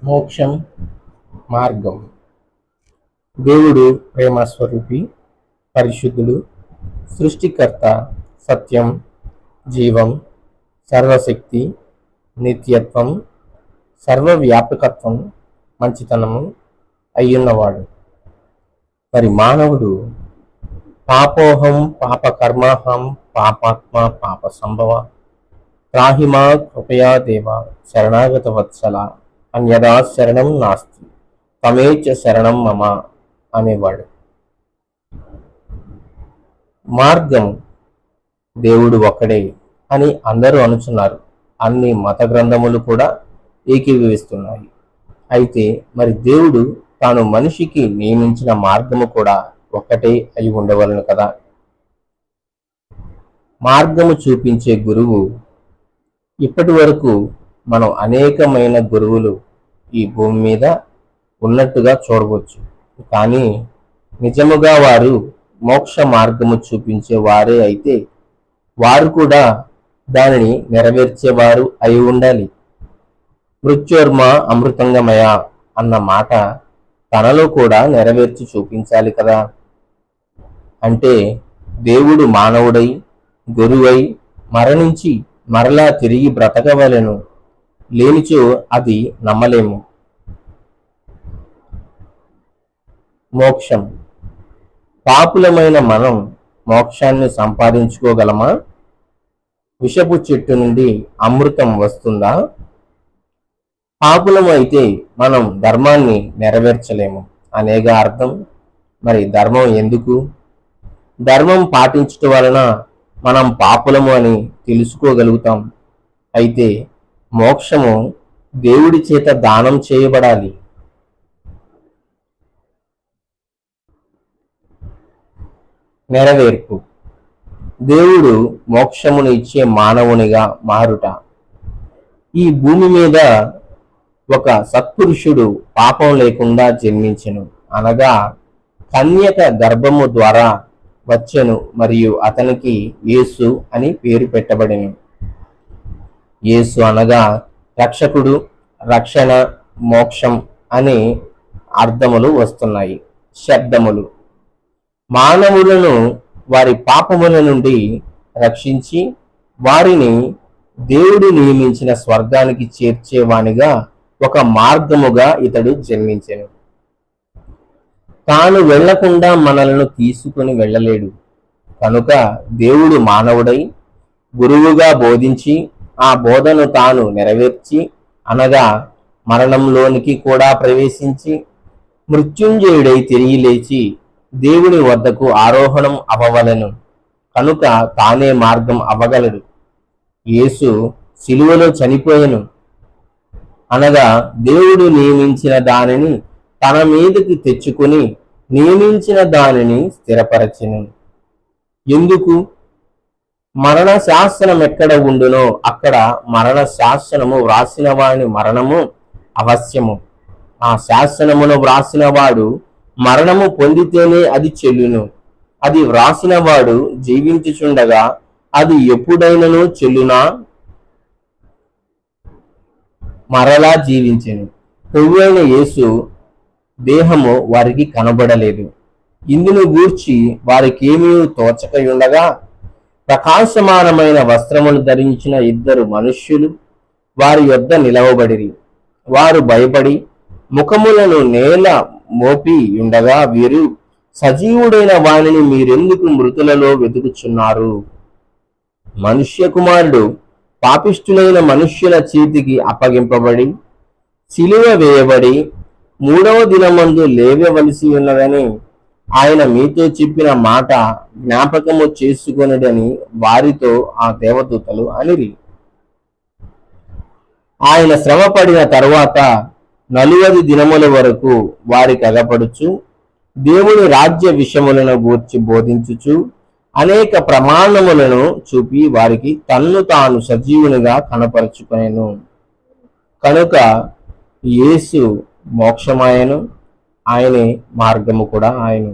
మోక్షం మార్గం. దేవుడు ప్రేమ స్వరూపి, పరిశుద్ధుడు, సృష్టికర్త, సత్యం, జీవం, సర్వశక్తి, నిత్యత్వం, సర్వవ్యాపకత్వం, మంచితనము అయ్యున్నవాడు. మరి మానవుడు పాపోహం పాపకర్మాహం పాపాత్మ పాప సంభవ త్రాహిమా కృపయా దేవ శరణాగత వత్సల అన్యదా శరణం నాస్తి తమేచ శరణం మమ అనేవాడు. మార్గం దేవుడు ఒక్కడే అని అందరూ అనుచున్నారు. అన్ని మత గ్రంథములు కూడా ఏకీభవిస్తున్నాయి. అయితే మరి దేవుడు తాను మనిషికి నియమించిన మార్గము కూడా ఒక్కటే అయి ఉండవలను కదా. మార్గము చూపించే గురువు. ఇప్పటి వరకు మనం అనేకమైన గురువులు ఈ భూమి మీద ఉన్నట్టుగా చూడవచ్చు. కానీ నిజముగా వారు మోక్ష మార్గము చూపించే వారే అయితే వారు కూడా దానిని నెరవేర్చేవారు అయి ఉండాలి. మృత్యోర్మ అమృతంగమయ అన్న మాట తనలో కూడా నెరవేర్చి చూపించాలి కదా. అంటే దేవుడు మానవుడై గురువై మరణించి మరలా తిరిగి బ్రతకవలెను, లేనిచో అది నమ్మలేము. మోక్షం. పాపులమైన మనం మోక్షాన్ని సంపాదించుకోగలమా? విషపు చెట్టు నుండి అమృతం వస్తుందా? పాపులం అయితే మనం ధర్మాన్ని నెరవేర్చలేము అనేగా అర్థం. మరి ధర్మం ఎందుకు? ధర్మం పాటించటం వలన మనం పాపులము అని తెలుసుకోగలుగుతాం. అయితే మోక్షము దేవుడి చేత దానం చేయబడాలి. నెరవేర్పు. దేవుడు మోక్షమును ఇచ్చే మానవునిగా మారుట. ఈ భూమి మీద ఒక సత్పురుషుడు పాపం లేకుండా జన్మించెను, అనగా కన్యక గర్భము ద్వారా వచ్చెను, మరియు అతనికి యేసు అని పేరు పెట్టబడెను. యేసు అనగా రక్షకుడు, రక్షణ, మోక్షం అనే అర్థములు వస్తున్నాయి. శబ్దములు మానవులను వారి పాపముల నుండి రక్షించి వారిని దేవుడు నియమించిన స్వర్గానికి చేర్చేవానిగా ఒక మార్గముగా ఇతడు జన్మించెను. తాను వెళ్లకుండా మనలను తీసుకుని వెళ్ళలేడు కనుక దేవుడు మానవుడై గురువుగా బోధించి ఆ బోధను తాను నెరవేర్చి, అనగా మరణంలోనికి కూడా ప్రవేశించి మృత్యుంజయుడై తిరిగి లేచి దేవుని వద్దకు ఆరోహణం అవ్వవలెను కనుక తానే మార్గం అవ్వగలడు. యేసు సిలువలో చనిపోయెను, అనగా దేవుడు నియమించిన దానిని తన మీదకి తెచ్చుకొని నియమించిన దానిని స్థిరపరచెను. ఎందుకు? మరణ శాసనం ఎక్కడ ఉండునో అక్కడ మరణ శాసనము వ్రాసిన వాని మరణము అవశ్యము. ఆ శాసనమును వ్రాసిన వాడు మరణము పొందితేనే అది చెల్లును. అది వ్రాసిన వాడు జీవించుచుండగా అది ఎప్పుడైనను చెల్లునా? మరలా జీవించెను. ప్రభువైన యేసు దేహము వారికి కనబడలేదు. ఇందును గూర్చి వారికేమీ తోచకయుండగా ప్రకాశమానమైన వస్త్రములు ధరించిన ఇద్దరు మనుష్యులు వారి యొద్ద నిలవబడిరి. వారు భయపడి ముఖములను నేల మోపి ఉండగా, వీరు సజీవుడైన వానిని మీరెందుకు మృతులలో వెతుకుచున్నారు? మనుష్య కుమారుడు పాపిష్ఠులైన మనుష్యుల చేతికి అప్పగింపబడి సిలువ వేయబడి 3వ దినమందు లేవవలసి ఉన్నదని ఆయన మీతో చెప్పిన మాట జ్ఞాపకము చేసుకొనుడని వారితో ఆ దేవదూతలు అనిరి. ఆయన శ్రమ పడిన తరువాత 40 దినముల వరకు వారికి అగపడుచు దేవుని రాజ్య విషయములను గూర్చి బోధించుచు అనేక ప్రమాణములను చూపి వారికి తన్ను తాను సజీవునిగా కనపరుచుకొనెను. కనుక యేసు మోక్షమాయను, ఆయనే మార్గము కూడా ఆయను.